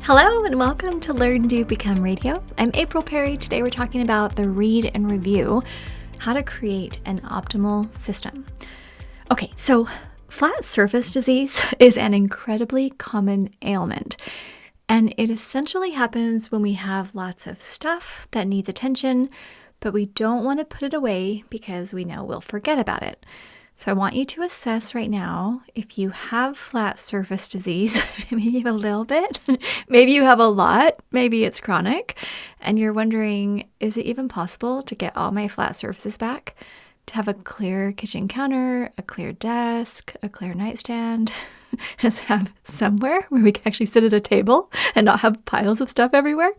Hello and welcome to Learn, Do, Become Radio. I'm April Perry. Today we're talking about the read and review, how to create an optimal system. Okay, so flat surface disease is an incredibly common ailment, and it essentially happens when we have lots of stuff that needs attention, but we don't want to put it away because we know we'll forget about it. So I want you to assess right now if you have flat surface disease, maybe you have a little bit, maybe you have a lot, maybe it's chronic, and you're wondering, is it even possible to get all my flat surfaces back? To have a clear kitchen counter, a clear desk, a clear nightstand, just have somewhere where we can actually sit at a table and not have piles of stuff everywhere.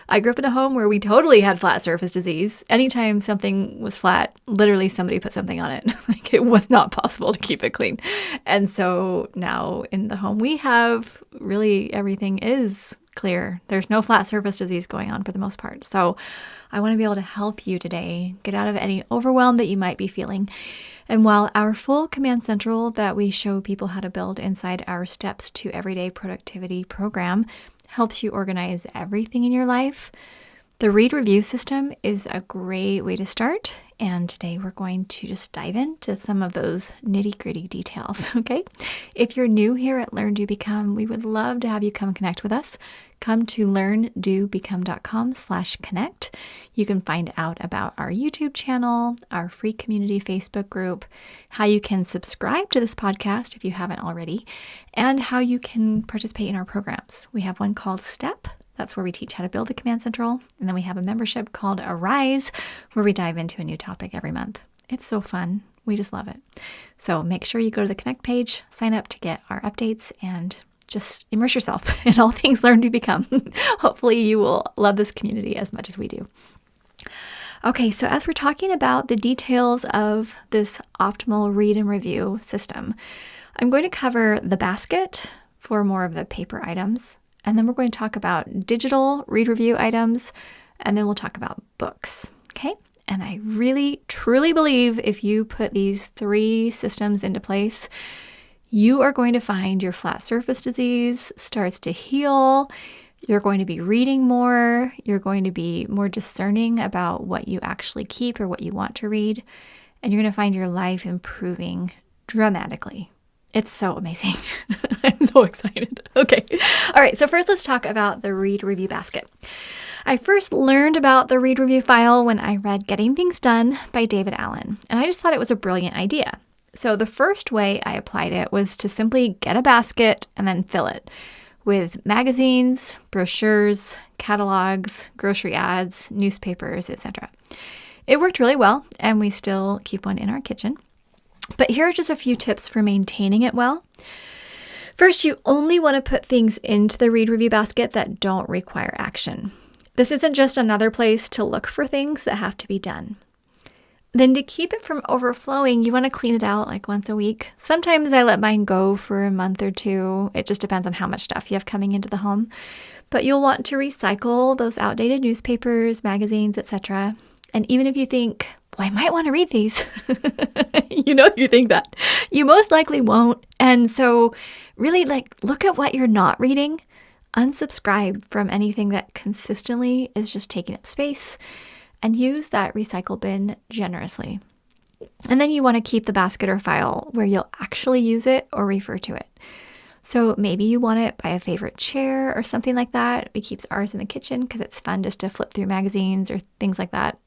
I grew up in a home where we totally had flat surface disease. Anytime something was flat, literally somebody put something on it. Like it was not possible to keep it clean. And so now in the home we have, really everything is clear. There's no flat surface disease going on for the most part. So I want to be able to help you today get out of any overwhelm that you might be feeling. And while our full Command Central that we show people how to build inside our Steps to Everyday Productivity program helps you organize everything in your life, the read review system is a great way to start. And today we're going to just dive into some of those nitty-gritty details, okay? If you're new here at Learn, Do, Become, we would love to have you come connect with us. Come to learndobecome.com/connect. You can find out about our YouTube channel, our free community Facebook group, how you can subscribe to this podcast if you haven't already, and how you can participate in our programs. We have one called STEP. That's where we teach how to build the Command Central. And then we have a membership called Arise, where we dive into a new topic every month. It's so fun. We just love it. So make sure you go to the Connect page, sign up to get our updates, and just immerse yourself in all things Learn, Do, Become. Hopefully you will love this community as much as we do. Okay, so as we're talking about the details of this optimal read and review system, I'm going to cover the basket for more of the paper items. And then we're going to talk about digital read review items, and then we'll talk about books, okay? And I really, truly believe if you put these three systems into place, you are going to find your flat surface disease starts to heal. You're going to be reading more. You're going to be more discerning about what you actually keep or what you want to read. And you're going to find your life improving dramatically. It's so amazing. I'm so excited. Okay. All right. So first, let's talk about the read review basket. I first learned about the read review file when I read Getting Things Done by David Allen, and I just thought it was a brilliant idea. So the first way I applied it was to simply get a basket and then fill it with magazines, brochures, catalogs, grocery ads, newspapers, etc. It worked really well, and we still keep one in our kitchen. But here are just a few tips for maintaining it well. First, you only want to put things into the read review basket that don't require action. This isn't just another place to look for things that have to be done. Then to keep it from overflowing, you want to clean it out like once a week. Sometimes I let mine go for a month or two. It just depends on how much stuff you have coming into the home. But you'll want to recycle those outdated newspapers, magazines, etc. And even if you think, well, I might want to read these, you think that. You most likely won't. And so really look at what you're not reading. Unsubscribe from anything that consistently is just taking up space, and use that recycle bin generously. And then you want to keep the basket or file where you'll actually use it or refer to it. So maybe you want it by a favorite chair or something like that. We keep ours in the kitchen because it's fun just to flip through magazines or things like that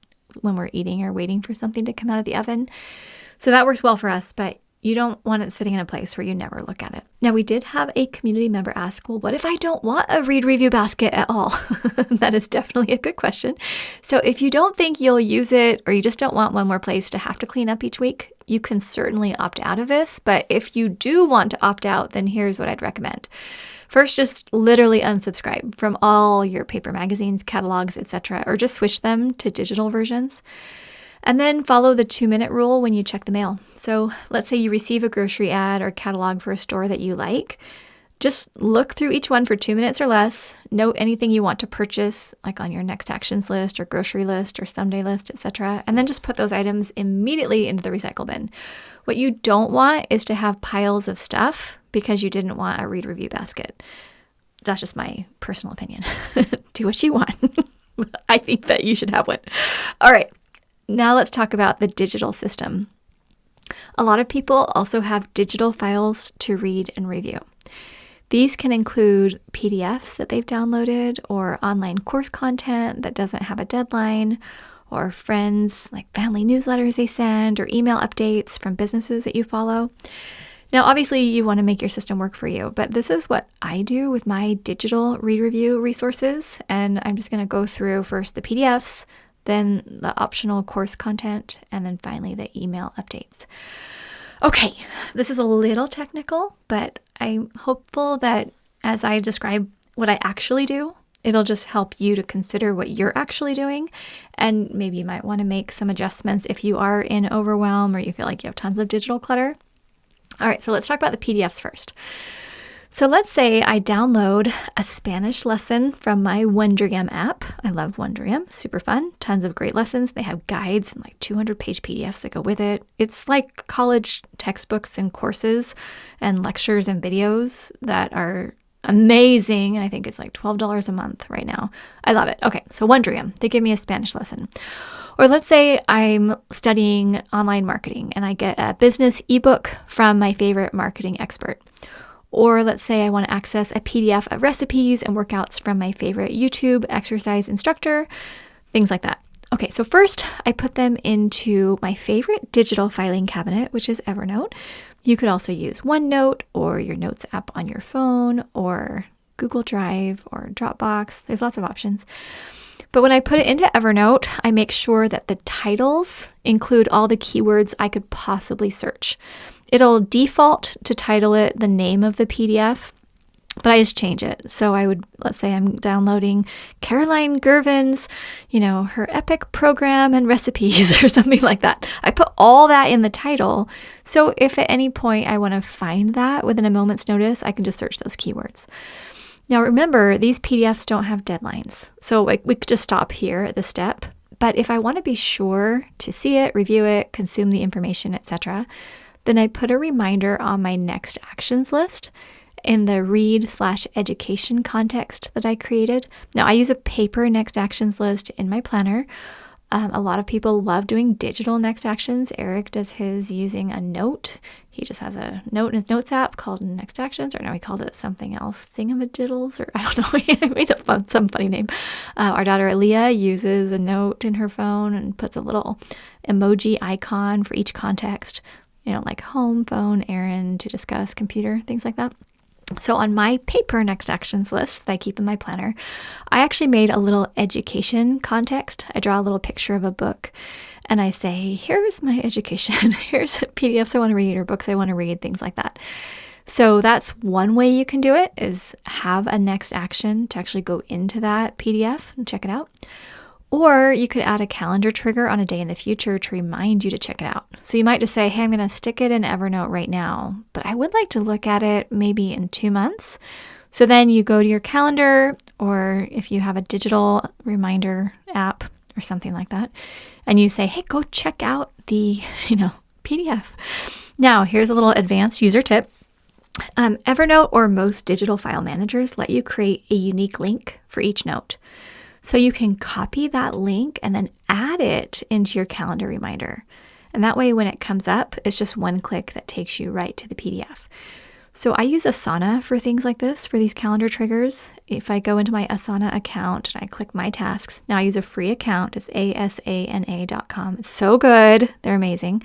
when we're eating or waiting for something to come out of the oven. So that works well for us, but you don't want it sitting in a place where you never look at it. Now, we did have a community member ask, well, what if I don't want a read review basket at all? That is definitely a good question. So if you don't think you'll use it, or you just don't want one more place to have to clean up each week, you can certainly opt out of this. But if you do want to opt out, then here's what I'd recommend. First, just literally unsubscribe from all your paper magazines, catalogs, etc., or just switch them to digital versions. And then follow the 2-minute rule when you check the mail. So let's say you receive a grocery ad or catalog for a store that you like. Just look through each one for 2 minutes or less. Note anything you want to purchase, like on your next actions list or grocery list or someday list, etc. And then just put those items immediately into the recycle bin. What you don't want is to have piles of stuff because you didn't want a read review basket. that's just my personal opinion. Do what you want. I think that you should have one. All right. Now let's talk about the digital system. A lot of people also have digital files to read and review. These can include PDFs that they've downloaded or online course content that doesn't have a deadline, or friends, like family newsletters they send, or email updates from businesses that you follow. Now, obviously, you want to make your system work for you, but this is what I do with my digital read review resources. And I'm just going to go through first the PDFs, then the optional course content, and then finally the email updates. Okay, this is a little technical, but I'm hopeful that as I describe what I actually do, it'll just help you to consider what you're actually doing. And maybe you might want to make some adjustments if you are in overwhelm or you feel like you have tons of digital clutter. All right, so let's talk about the PDFs first. So let's say I download a Spanish lesson from my Wondrium app. I love Wondrium, super fun, tons of great lessons. They have guides and like 200-page PDFs that go with it. It's like college textbooks and courses and lectures and videos that are amazing. And I think it's like $12 a month right now. I love it. Okay, so Wondrium, they give me a Spanish lesson. Or let's say I'm studying online marketing and I get a business ebook from my favorite marketing expert. Or let's say I want to access a PDF of recipes and workouts from my favorite YouTube exercise instructor, things like that. Okay, so first I put them into my favorite digital filing cabinet, which is Evernote. You could also use OneNote or your Notes app on your phone or Google Drive or Dropbox. There's lots of options. But when I put it into Evernote, I make sure that the titles include all the keywords I could possibly search. It'll default to title it the name of the PDF, but I just change it. So I would, let's say I'm downloading Caroline Girvan's, her epic program and recipes or something like that. I put all that in the title. So if at any point I want to find that within a moment's notice, I can just search those keywords. Now remember, these PDFs don't have deadlines. So we could just stop here at this step. But if I want to be sure to see it, review it, consume the information, etc., then I put a reminder on my next actions list in the read/education context that I created. Now I use a paper next actions list in my planner. A lot of people love doing digital next actions. Eric does his using a note. He just has a note in his notes app called Next Actions, or no, he calls it something else, Thingamadiddles, or I don't know, he made up some funny name. Our daughter Aaliyah uses a note in her phone and puts a little emoji icon for each context, like home, phone, errand, to discuss, computer, things like that. So on my paper next actions list that I keep in my planner, I actually made a little education context. I draw a little picture of a book and I say, here's my education. Here's PDFs I want to read or books I want to read, things like that. So that's one way you can do it, is have a next action to actually go into that PDF and check it out. Or you could add a calendar trigger on a day in the future to remind you to check it out. So you might just say, hey, I'm going to stick it in Evernote right now, but I would like to look at it maybe in 2 months. So then you go to your calendar, or if you have a digital reminder app or something like that, and you say, hey, go check out the, PDF. Now, here's a little advanced user tip. Evernote or most digital file managers let you create a unique link for each note. So you can copy that link and then add it into your calendar reminder. And that way, when it comes up, it's just one click that takes you right to the PDF. So I use Asana for things like this, for these calendar triggers. If I go into my Asana account and I click My Tasks, now I use a free account. It's asana.com. It's so good. They're amazing.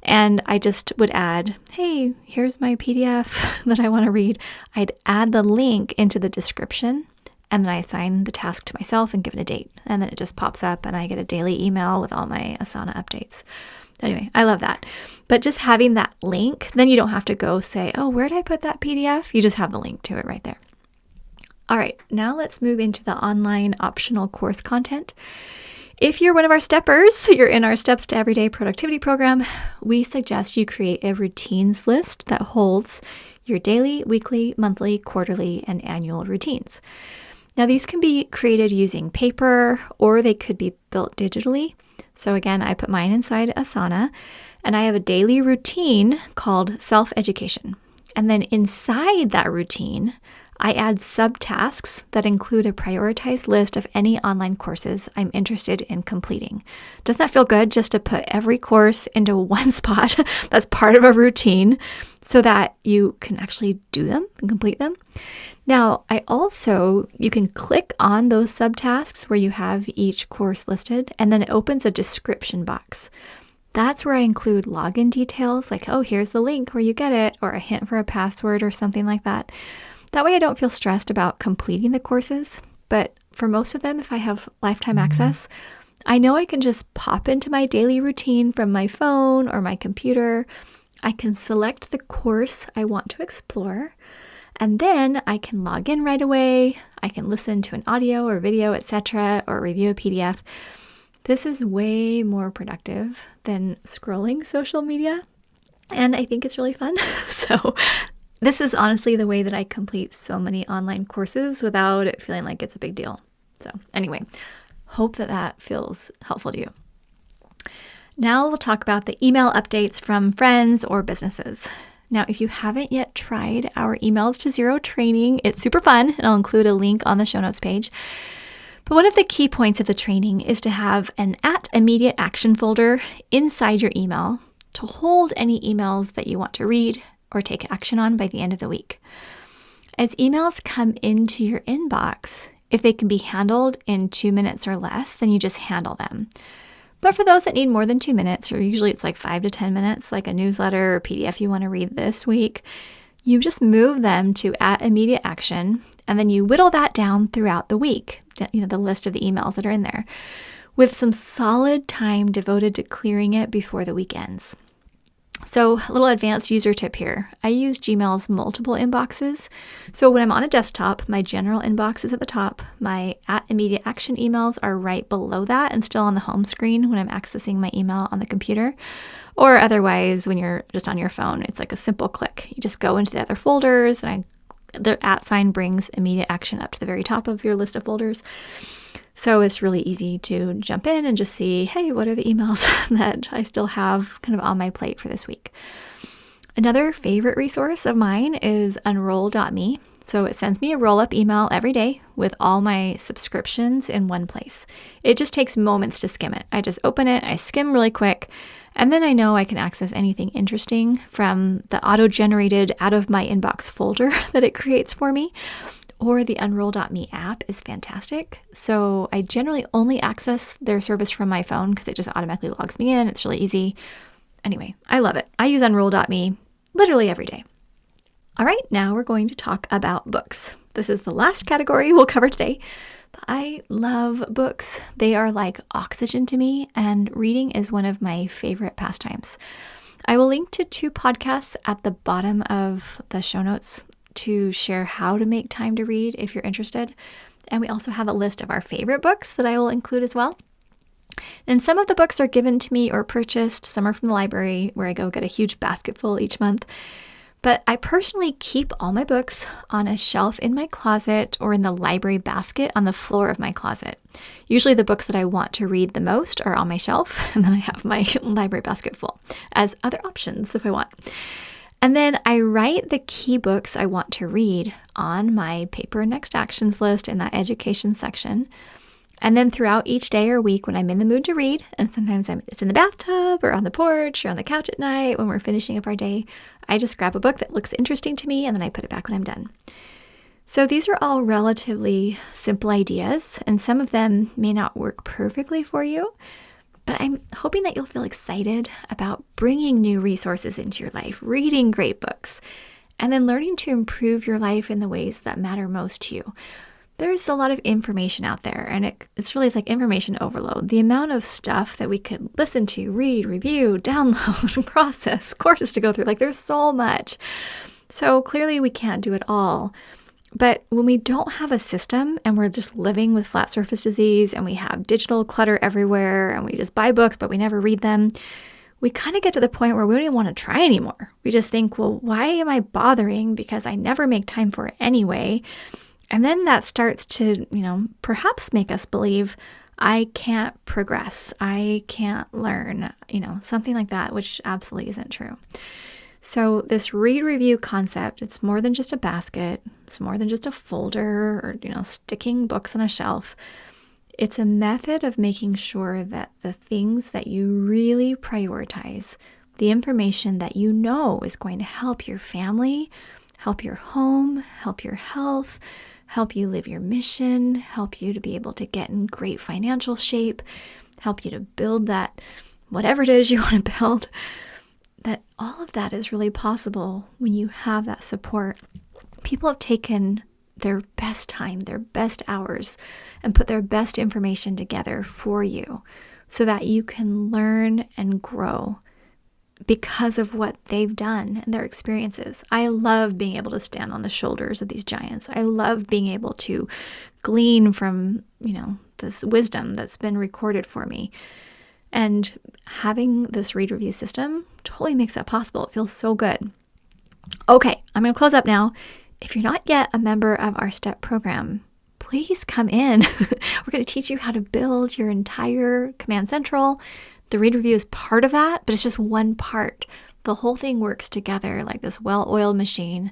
And I just would add, hey, here's my PDF that I want to read. I'd add the link into the description. And then I assign the task to myself and give it a date. And then it just pops up and I get a daily email with all my Asana updates. Anyway, I love that. But just having that link, then you don't have to go say, oh, where did I put that PDF? You just have the link to it right there. All right, now let's move into the online optional course content. If you're one of our steppers, you're in our Steps to Everyday Productivity program, we suggest you create a routines list that holds your daily, weekly, monthly, quarterly, and annual routines. Now, these can be created using paper or they could be built digitally. So again, I put mine inside Asana and I have a daily routine called self-education. And then inside that routine, I add subtasks that include a prioritized list of any online courses I'm interested in completing. Doesn't that feel good just to put every course into one spot that's part of a routine so that you can actually do them and complete them? Now, you can click on those subtasks where you have each course listed, and then it opens a description box. That's where I include login details, like, oh, here's the link where you get it, or a hint for a password or something like that. That way I don't feel stressed about completing the courses, but for most of them, if I have lifetime access, I know I can just pop into my daily routine from my phone or my computer. I can select the course I want to explore, and then I can log in right away. I can listen to an audio or video, etc., or review a PDF. This is way more productive than scrolling social media, and I think it's really fun. So this is honestly the way that I complete so many online courses without it feeling like it's a big deal. So anyway, hope that feels helpful to you. Now we'll talk about the email updates from friends or businesses. Now, if you haven't yet tried our Emails to Zero training, it's super fun, and I'll include a link on the show notes page. But one of the key points of the training is to have an @immediate action folder inside your email to hold any emails that you want to read or take action on by the end of the week. As emails come into your inbox, if they can be handled in 2 minutes or less, then you just handle them. But for those that need more than 2 minutes, or usually it's like 5 to 10 minutes, like a newsletter or PDF you want to read this week, you just move them to @immediate action, and then you whittle that down throughout the week, the list of the emails that are in there, with some solid time devoted to clearing it before the week ends. So a little advanced user tip here. I use Gmail's multiple inboxes. So when I'm on a desktop, my general inbox is at the top. My @immediate action emails are right below that and still on the home screen when I'm accessing my email on the computer. Or otherwise, when you're just on your phone, it's like a simple click. You just go into the other folders, and the @ brings immediate action up to the very top of your list of folders. So it's really easy to jump in and just see, hey, what are the emails that I still have kind of on my plate for this week? Another favorite resource of mine is Unroll.me. So it sends me a roll-up email every day with all my subscriptions in one place. It just takes moments to skim it. I just open it, I skim really quick, and then I know I can access anything interesting from the auto-generated out of my inbox folder that it creates for me. Or the Unroll.me app is fantastic. So I generally only access their service from my phone because it just automatically logs me in. It's really easy. Anyway, I love it. I use Unroll.me literally every day. All right, now we're going to talk about books. This is the last category we'll cover today. But I love books. They are like oxygen to me, and reading is one of my favorite pastimes. I will link to 2 podcasts at the bottom of the show notes to share how to make time to read if you're interested. And we also have a list of our favorite books that I will include as well. And some of the books are given to me or purchased. Some are from the library where I go get a huge basket full each month. But I personally keep all my books on a shelf in my closet or in the library basket on the floor of my closet. Usually the books that I want to read the most are on my shelf, and then I have my library basket full as other options if I want. And then I write the key books I want to read on my paper next actions list in that education section. And then throughout each day or week when I'm in the mood to read, and sometimes it's in the bathtub or on the porch or on the couch at night when we're finishing up our day, I just grab a book that looks interesting to me and then I put it back when I'm done. So these are all relatively simple ideas, and some of them may not work perfectly for you. But I'm hoping that you'll feel excited about bringing new resources into your life, reading great books, and then learning to improve your life in the ways that matter most to you. There's a lot of information out there, and it's like information overload. The amount of stuff that we could listen to, read, review, download, process, courses to go through, there's so much. So clearly we can't do it all. But when we don't have a system and we're just living with flat surface disease and we have digital clutter everywhere and we just buy books but we never read them, we kind of get to the point where we don't even want to try anymore. We just think, well, why am I bothering? Because I never make time for it anyway. And then that starts to, perhaps make us believe I can't progress, I can't learn, something like that, which absolutely isn't true. So this read review concept, it's more than just a basket. It's more than just a folder or, sticking books on a shelf. It's a method of making sure that the things that you really prioritize, the information that you know is going to help your family, help your home, help your health, help you live your mission, help you to be able to get in great financial shape, help you to build that, whatever it is you want to build, that all of that is really possible when you have that support. People have taken their best time, their best hours, and put their best information together for you so that you can learn and grow because of what they've done and their experiences. I love being able to stand on the shoulders of these giants. I love being able to glean from, this wisdom that's been recorded for me. And having this read review system totally makes that possible. It feels so good. Okay, I'm going to close up now. If you're not yet a member of our STEP program, please come in. We're going to teach you how to build your entire Command Central. The read review is part of that, but it's just one part. The whole thing works together like this well-oiled machine.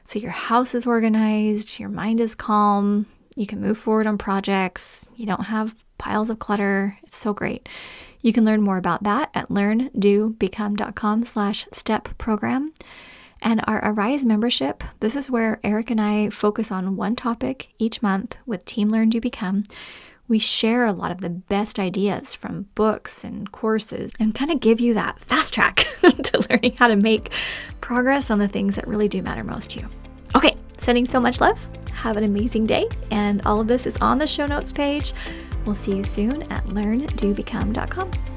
So your house is organized, your mind is calm, you can move forward on projects, you don't have piles of clutter. It's so great. You can learn more about that at learndobecome.com/step program. And our Arise membership, this is where Eric and I focus on one topic each month with Team Learn, Do, Become. We share a lot of the best ideas from books and courses and kind of give you that fast track to learning how to make progress on the things that really do matter most to you. Okay, sending so much love. Have an amazing day. And all of this is on the show notes page. We'll see you soon at learndobecome.com.